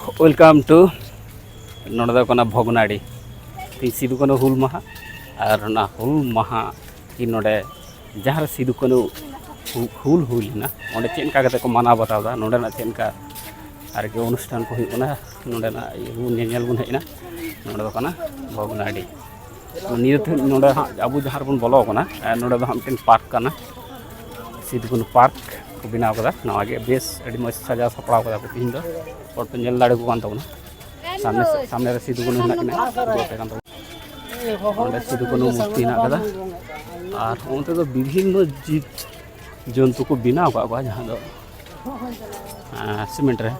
welcome to नोड़ा भोगनाड़ी ती सिदु कानू हुल माहा और हुल माहा की नोड़े जहाँ सिदु कानू हुल हुलना ओंडे चेनका कते को माना बतावदा नोडेना चेनका आरके अनुष्ठान को हुना नोडेना नेल बन हेना नोडे दो कना भोगनाड़ी नियत नोडे अबू जहाँ बन बोलो कना नोडे दो हमटेन पार्क कना सिदु कानू पार्क को बनाव कदा नवागे बेस अड़ी मस्त सजा सपड़ाव कदा को तीन दो और पे नेल दाड़े को कान तबना सामने सामने रे सिदु कानू हेना किना गोटे कान तबना ओंडे सिदु कानू मूर्ति हेना कदा और ओंते दो विभिन्न जीव जंतु को बनाव का जहाँ दो सीमेंट रे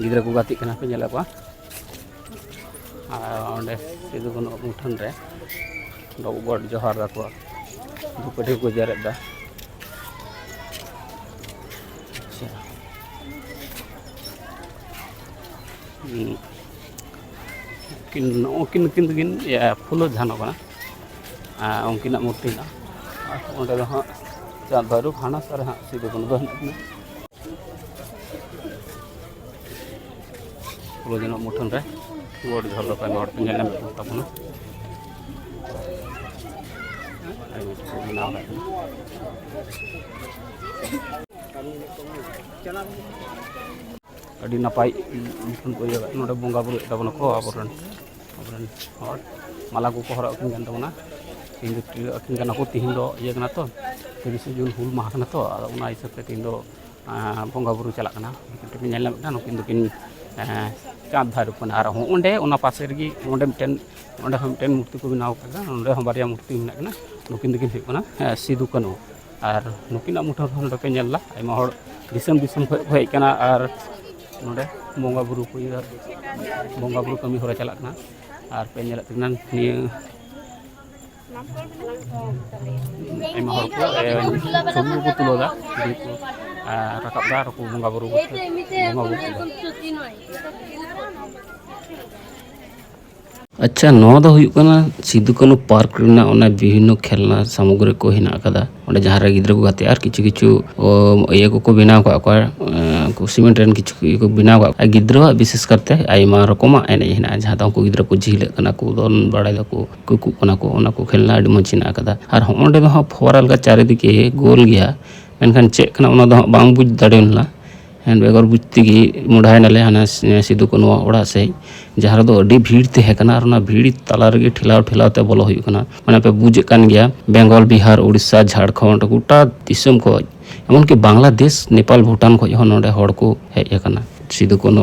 गिद्रा को गाती कना पे नेला को ओंडे सिदु कानू मुठन रे दो गॉड जोहार दा को दुपटे को जरे दा किन फुलो झानो कना उनकिन मूर्ति ना ओंडे दो हाँ चाँद भैरू हाना सारे हाँ सिदु कानू दो हेना फुलो जनो मुठन रे गोड़ झोल दो पाइमा पे नेल तबना अड़ी नपाई को नोडे बंगा बुरु तबना को आबरन माला को हरा अकिन तबना तीन अकिन कना को तीन दो ये कना तो 30 जून हुल माह कना तो उना हिसाब ते तीन दो बंगा बुरु चला कना किन नेल ना नकिन दो किन चाँद भैरू कना और ओंडे ओना पासे रेगी ओंडे मिटेन मूर्ति को बनाव कदा ओंडे हम बारिया मूर्ति मेना कना नकिन दो किन हुई कना सिदु कानू और नुकिन मुठन नोडे पे नेला आयमा हर दिसम दिसम हेज कना और नोडे बंगा बुरु को बंगा बुरु कमी हरा चला कना और पे नेला तिना निया आयमा हर को छबि को तुलोदा राकाबदा और को बंगा बुरु अच्छा नवा दो हुई कना सिदु कानू पार्क रेना ओना विभिन्न खेलना सामग्री को हेना कदा ओंडे जहाँ रे गिद्रा को गाते और किछु किछु ये को बनाव का सीमेंट रेन किछु को बनाव का गिद्रा विशेष करते आयमा रकमा एने हेना जहाँ दा को गिद्रा को झिले कना को दोन बाड़ाय को कुकु कना को ओना को खेलना अडी मज हेना कदा और ओंडे दो फोरल का चारिदिके गोल गया मेनखान चेक कना ओना दो बांग बुझ दाड़ेनला एन बेगर बुझती मुढ़ाई नाले हाना सिदु कानू ओड़ा से जहाँ दो अडी भीड़ तहे कना और भीड़ तला रे ठेलाव ठेलाव ते बोलो हुई कना माने पे बुझे कान गया बेंगल बिहार उड़ीसा झारखंड गोटा दिसम को एमन कि बांग्लादेश नेपाल भूटान को हो नोडे हड़ को हेज कना सिदु कानू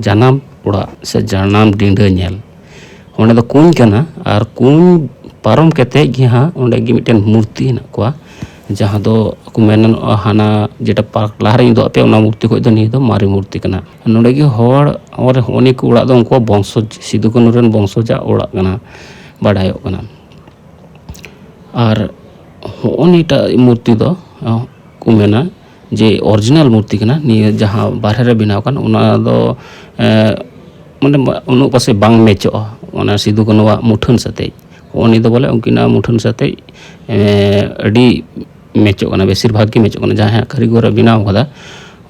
जानाम ओड़ा से जानाम डिंडा नेल ओंडे दो कुंज कना और कुंज पारम कते गे हाँ ओंडे गे मिटेन मूर्ति हेना कोआ जहाँ दो को मेन हाना जेटा पार्क लहारे दो पे ओना मूर्ति को दो नि दो मारी मूर्ति कना नोडे गे हड़ और होनी को उड़ा दो उनको वंशज सिदु कानू रेन वंशजा ओड़ा कना बाडायो कना और होनीटा मूर्ति दो को मेना जे ओरिजिनल मूर्ति कना नि जहाँ बाहर रे बनाव कन ओना दो माने उनु पासे बांग मेचो ओना सिदु कानू मुठन साथे उनी दो बोले उनकिना मुठन साथे अडी मेचो कना बेसिर भाग की मेचो कना जहाँ कारीगर बनाव कदा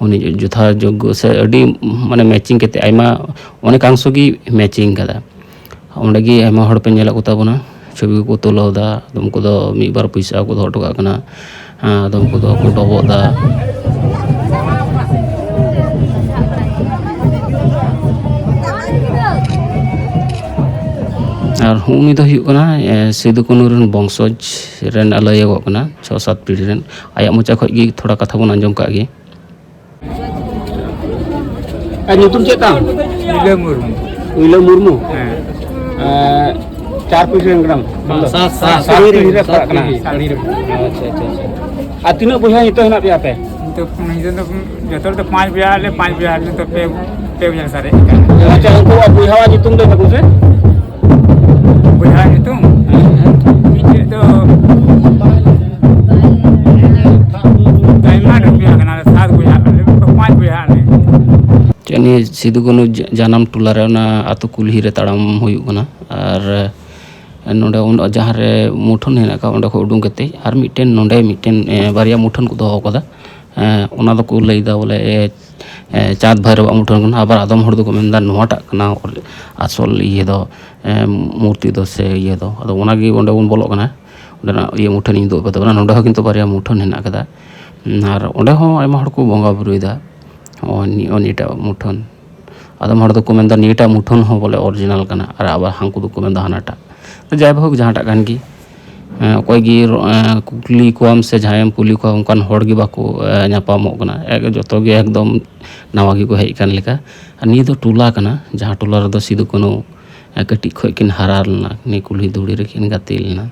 उनी जुथा जोग्य से अडी माने मैचिंग केते आयमा अनेक अंश की मैचिंग कदा ओंडे गे आयमा हड़ पे नेला को ताबना छवि को तुलावदा दम को दो मी बार पैसा को दो टका कना दम को दो को डबोदा और उनी दो हुई कना सिदु कानू रेन वंशज रेन लयगो कना 6-7 पीढ़ी रेन आया मोचा खय गी थोड़ा कथा बन आंजम का गे नुतुम चेता उइला मुर्मू 4 पीढ़ी रेन ग्राम 7 पीढ़ी रे पड़ा कना अच्छा आ तीना बहिया नितो हेना पे आपे तो जतोर तो 5 बिया ले 5 बिया ले तो पे बिया सारे अच्छा उनको बहिया नितुम दे तको से बुझाई तुम पीछे तो टाइम रुपया कना 7 बुझा ले 5 बुझा ले चनी सिदु कानू जानाम टोला रे ना आतो कुल्ही रे ताड़ाम हुई कना और नोडे जहाँ रे मुठन हेना का ओंडे को उडुंग कते और मिटेन नोडे मिटेन बारिया मुठन को दो कदा ओना दो को लैदा बोले चाँद भैरव मुठान कना आबार आदम हर दो को मेनदा नोवाटाग कना आसल इये दो मूर्ति दो से इये दो अदो ओनागे ओंडे बोन बोलो कना ओंडेना इये मुठान ᱤᱧ ᱫᱚ ᱵᱟᱫᱟ ᱱᱚᱰᱮ ᱦᱚᱸ ᱠᱤᱱᱛᱩ ᱵᱟᱨᱭᱟ ᱢᱩᱴᱷᱟᱹᱱ ᱦᱮᱱᱟᱜ ᱟᱠᱟᱫᱟ ᱟᱨ ᱚᱸᱰᱮ ᱦᱚᱸ ᱟᱭᱢᱟ ᱦᱚᱲ ᱠᱚ ᱵᱚᱸᱜᱟ ᱵᱩᱨᱩᱭᱮᱫᱟ ᱱᱤᱭᱟᱹᱴᱟᱜ ᱢᱩᱴᱷᱟᱹᱱ ᱟᱫᱚᱢ ᱦᱚᱲ ᱫᱚᱠᱚ ᱢᱮᱱᱫᱟ ᱱᱤᱭᱟᱹᱴᱟᱜ ᱢᱩᱴᱷᱟᱹᱱ ᱦᱚᱸ ᱵᱚᱞᱮ ᱚᱨᱤᱡᱤᱱᱟᱞ ᱠᱟᱱᱟ ᱟᱨ ᱟᱵᱟᱨ ᱦᱟᱱᱠᱩ ᱫᱚᱠᱚ ᱢᱮᱱᱫᱟ ᱦᱟᱱᱟᱴᱟᱜ ᱡᱟᱭᱦᱳᱠ ᱡᱟᱦᱟᱸᱴᱟᱜ ᱠᱟᱱ ᱜᱮ ᱚᱠᱚᱭ ᱜᱮ ᱠᱩᱠᱞᱤ ᱠᱚᱣᱟᱢ ᱥᱮ ᱡᱟᱦᱟᱸᱭᱮᱢ ᱠᱩᱞᱤ ᱠᱚᱣᱟ ᱚᱱᱠᱟᱱ ᱦᱚᱲ ᱜᱮ ᱵᱟᱠᱚ ᱧᱟᱯᱟᱢᱚᱜ ᱠᱟᱱᱟ ᱡᱚᱛᱚ ᱜᱮ ᱮᱠᱫᱚᱢ ᱱᱟᱣᱟ ᱜᱮᱠᱚ ᱦᱮᱡ ᱟᱠᱟᱱ ᱞᱮᱠᱟ ᱟᱨ ᱱᱤᱭᱟᱹ ᱫᱚ ᱴᱚᱞᱟ ᱠᱟᱱᱟ ᱡᱟᱦᱟᱸ ᱴᱚᱞᱟ ᱨᱮᱫᱚ ᱥᱤᱫᱩ ᱠᱟᱹᱱᱦᱩ ᱠᱟᱹᱴᱤᱡ ᱠᱷᱚᱡ ᱠᱤᱱ ᱦᱟᱨᱟ ᱞᱮᱱᱟ ᱱᱤᱭᱟᱹ ᱠᱩᱞᱦᱤ ᱫᱷᱩᱲᱤ ᱨᱮᱠᱤᱱ ᱜᱟᱛᱮ ᱞᱮᱱᱟ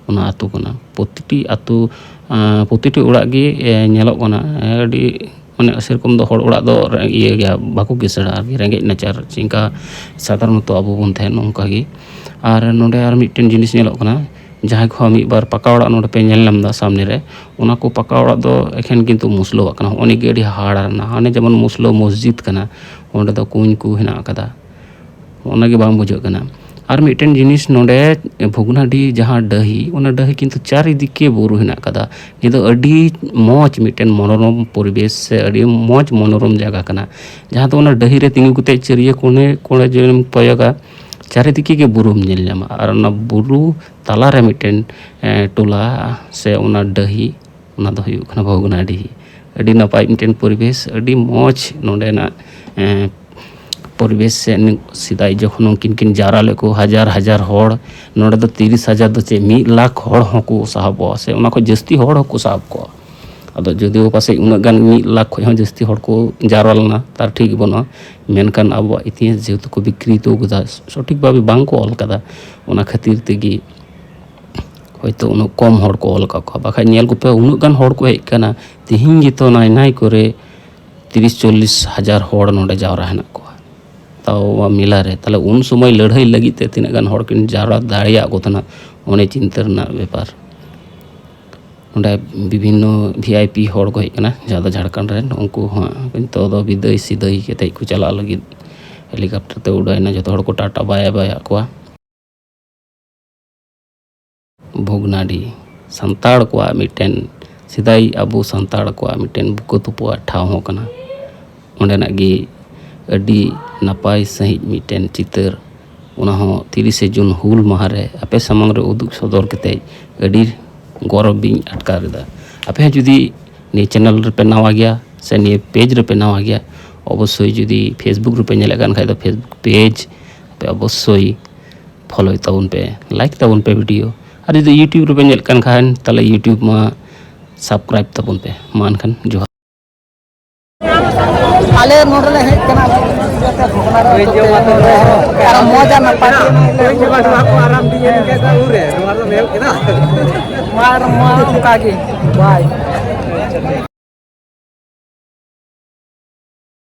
ᱚᱱᱟ ᱟᱹᱛᱩ ᱠᱟᱱᱟ ᱯᱨᱚᱛᱤᱴᱤ ᱚᱲᱟᱜ ᱜᱮ ᱧᱮᱞᱚᱜ ᱠᱟᱱᱟ ᱟᱹᱰᱤ ᱢᱟᱱᱮ ᱥᱮᱨᱚᱠᱚᱢ ᱫᱚ ᱦᱚᱲ ᱚᱲᱟᱜ ᱫᱚ ᱤᱭᱟᱹ ᱜᱮᱭᱟ ᱵᱟᱠᱚ ᱠᱤᱥᱟᱹᱬᱟ ᱟᱨᱠᱤ ᱨᱮᱸᱜᱮᱡ ᱱᱟᱪᱟᱨ ᱪᱮᱫᱠᱟ ᱥᱟᱫᱷᱟᱨᱚᱱᱚᱛᱚ ᱟᱵᱚ ᱵᱚᱱ ᱛᱟᱦᱮᱱ ᱚᱱᱠᱟᱜᱮ ᱟᱨ ᱱᱚᱰᱮ ᱟᱨ ᱢᱤᱫᱴᱮᱱ ᱡᱤᱱᱤᱥ ᱧᱮᱞᱚᱜ ᱠᱟᱱᱟ ᱡᱟᱦᱟᱸᱭ ᱠᱚ ᱢᱤᱫ ᱵᱟᱨ ᱯᱟᱠᱟ ᱚᱲᱟᱜ ᱱᱚᱰᱮ ᱯᱮ ᱧᱮᱞ ᱧᱟᱢ ᱮᱫᱟ ᱥᱟᱢᱱᱮ ᱨᱮ ᱚᱱᱟ ᱠᱚ ᱯᱟᱠᱟ ᱚᱲᱟᱜ ᱫᱚ ᱮᱠᱷᱮᱱ ᱠᱤᱱᱛᱩ ᱢᱩᱥᱞᱟᱹᱣᱟᱜ ᱠᱟᱱᱟ ᱦᱚᱸᱜᱼᱚ ᱱᱤᱭᱟᱹ ᱜᱮ ᱟᱹᱰᱤ ᱦᱟᱦᱟᱲᱟ ᱦᱟᱱᱮ ᱡᱮᱢᱚᱱ ᱢᱩᱥᱞᱟᱹ ᱢᱚᱥᱡᱤᱫ ᱠᱟᱱᱟ ᱚᱸᱰᱮ ᱫᱚ ᱠᱩᱧ ᱠᱚ ᱦᱮᱱᱟᱜ ᱟᱠᱟᱫᱟ ᱚᱱᱟᱜᱮ ᱵᱟᱝ ᱵᱩᱡᱷᱟᱹᱜ ᱠᱟᱱᱟ ᱟᱨ ᱢᱤᱫᱴᱮᱱ ᱡᱤᱱᱤस ᱱᱚᱰᱮ ᱵᱷᱚᱜᱽᱱᱟᱰᱤ ᱡᱟᱦᱟᱸ ᱰᱟᱹᱦᱤ ᱚᱱᱟ ᱰᱟᱹᱦᱤ ᱠᱤᱱᱛᱩ ᱪᱟᱨᱤᱫᱤᱠᱮ ᱵᱩᱨᱩ ᱦᱮᱱᱟᱜ ᱟᱠᱟᱫᱟ ᱱᱤᱭᱟᱹ ᱫᱚ ᱟᱹᱰि ᱢᱚᱡᱽ ᱢᱤᱫᱴᱮᱱ ᱢᱚᱱᱳᱨᱚᱢ ᱯᱚরিবেশ ᱥᱮ ᱟᱹᱰि ᱢᱚᱡᱽ ᱢᱚᱱᱳᱨᱚᱢ ᱡᱟᱭᱜᱟ ᱠᱟᱱᱟ ᱡᱟᱦᱟᱸ ᱫᱚ ᱚᱱᱟ ᱰᱟᱹᱦᱤ ᱨᱮ ᱛᱤᱸᱜᱩ ᱠᱟᱛᱮ ᱪᱟᱹᱨᱤᱭᱟᱹ ᱠᱚᱬᱮ ᱡᱮᱢ ᱠᱚᱭᱚᱜᱟ ᱪᱟরিদিকে ᱜᱮ ᱵᱩᱨᱩᱢ ᱧᱮᱞ ᱧᱟᱢᱟ ᱟᱨ ᱚᱱᱟ ᱵᱩᱨᱩ ᱛᱟᱞᱟᱨᱮ ᱢᱤᱫᱴᱮᱱ ᱴᱚᱞᱟ ᱥᱮ ᱚᱱᱟ ᱰᱟᱹᱦᱤ ᱚᱱᱟ ᱫᱚ ᱦᱩᱭᱩᱜ ᱠᱟᱱᱟ ᱵᱷᱚᱜᱽᱱᱟᱰᱤ ᱟᱹᱰᱤ ᱱᱟᱯᱟᱭ ᱢᱤᱫᱴᱮᱱ ᱯᱚরিবেশ ᱟᱹᱰᱤ ᱢᱚᱡᱽ ᱱᱚᱰᱮᱱᱟᱜ ᱯᱚরিবেশ ᱥᱮ ᱥᱮᱫᱟᱭ ᱡᱚᱠᱷᱚᱱ ᱩᱱᱠᱤᱱ ᱠᱤᱱ ᱡᱟᱣᱨᱟ ᱞᱮᱫ ᱠᱚ ᱦᱟᱡᱟᱨ ᱦᱟᱡᱟर ᱦᱚᱲ ᱱᱚᱰᱮ ᱫᱚ 30,000 ᱫᱚ ᱪᱮᱫ 1 ᱞᱟᱠᱷ ᱦᱚᱲ ᱦᱚᱸᱠᱚ ᱥᱟᱦᱚᱵᱚᱜᱼᱟ ᱥᱮ ᱚᱱᱟ ᱠᱷᱚᱱ ᱡᱟᱹᱥᱛᱤ ᱦᱚᱲ ᱦᱚᱸᱠᱚ ᱥᱟᱦᱚᱵ ᱠᱚᱜᱼᱟ ᱟᱫᱚ ᱡᱚᱫᱤও ᱯᱟᱥᱮᱡ ᱩᱱᱟᱹᱜ ᱜᱟᱱ 1 ᱞᱟᱠᱷ ᱠᱷᱚᱱ ᱦᱚᱸ ᱡᱟᱹᱥᱛᱤ ᱦᱚᱲ ᱠᱚ ᱡᱟᱣᱨᱟ ᱞᱮᱱᱟ ᱛᱟᱨ ᱴᱷᱤᱠ ᱵᱟᱹᱱᱩᱜᱼᱟ ᱢᱮᱱᱠᱷᱟᱱ ᱟᱵᱚᱣᱟᱜ ᱤᱛᱤᱦᱟᱥ ᱡᱮᱦᱮᱛᱩ ᱠᱚ ᱵᱤᱠᱨᱤᱛᱚ ᱟᱠᱟᱫᱟ ᱥᱚᱴᱷᱤᱠ ᱵᱷᱟবে ᱵᱟᱝ ᱠᱚ ᱚᱞ ᱟᱠᱟᱫᱟ ᱚᱱᱟ ᱠᱷᱟᱹᱛᱤᱨ ᱛᱮᱜᱮ হয়তো উনাক কম হড় কো অল কাকো বাখাই নিয়াল কোপে উনাক গান হড় কো হেজ কানা তিহিন গিতো নাই নাই করে 30-40 হাজার হড় নডে যাওরা হেনা কো তাও মিলা রে তাহলে উন সময় লড়াই লাগিতে তিনা গান হড় কিন যাওরা দাঁড়িয়া গোতনা অনে চিন্তার না ব্যাপার ওটা বিভিন্ন ভিআইপি হড় কো হেজ কানা যাদা ঝাড়খণ্ড রেন উনকু কিন্তু দ বিদায় সিদাই কেতে কো চালা লাগি হেলিকপ্টার তে উড়াইনা যত হড় কো টাটা বাই বাই আকোয়া भोगनाडी संताड़ को मिट्टन सिदाई अबू संताड़ को मिट्टन बुको तुपुआ ठाव हो कना ओंडेना गी अडी नपाय सही मिट्टन चितर उना हो 30 जून हुल माह रे आपे सामंग रे उदुग सदर कते अडी गौरव बिन अटकारदा आपे जुदी नि चैनल रे पे नवा गया से नि पेज रे पे नवा गया अवश्य जुदी फेसबुक रे पे नेले गान खाय तो फेसबुक पेज पे अवश्य फॉलो ताउन पे लाइक ताउन पे वीडियो और जो यूट्यूब रे पेल कान खान ताले यूट्यूब में सब्सक्राइब तबन पे मान खान जो आले नोडले हेज कना भोगनाडा मजा ना पाटी को आराम दिए के का उरे नोडले हेज कना मार कागी बाय